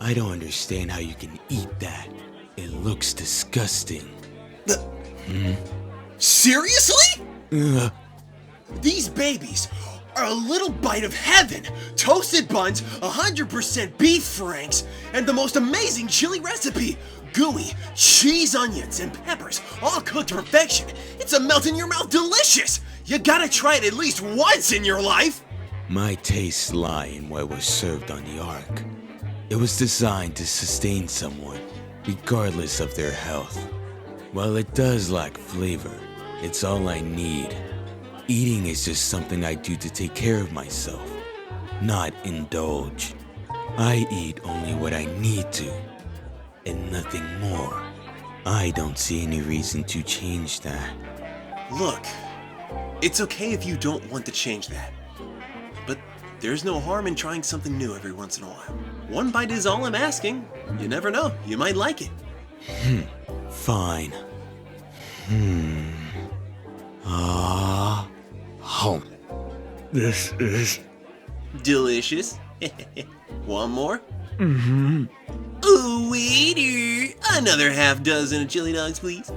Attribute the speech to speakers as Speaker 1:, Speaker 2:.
Speaker 1: I don't understand how you can eat that. It looks disgusting.
Speaker 2: Seriously?
Speaker 1: Ugh.
Speaker 2: These babies are a little bite of heaven. Toasted buns, 100% beef franks, and the most amazing chili recipe. Gooey, cheese, onions, and peppers, all cooked to perfection. It's a melt-in-your-mouth delicious. You gotta try it at least once in your life.
Speaker 1: My tastes lie in what was served on the Ark. It was designed to sustain someone, regardless of their health. While it does lack flavor, it's all I need. Eating is just something I do to take care of myself, not indulge. I eat only what I need to, and nothing more. I don't see any reason to change that.
Speaker 2: Look, it's okay if you don't want to change that. But there's no harm in trying something new every once in a while. One bite is all I'm asking. You never know, you might like it.
Speaker 1: Fine. Home. This is
Speaker 2: Delicious. One more? Ooh, waiter! Another half dozen of chili dogs, please.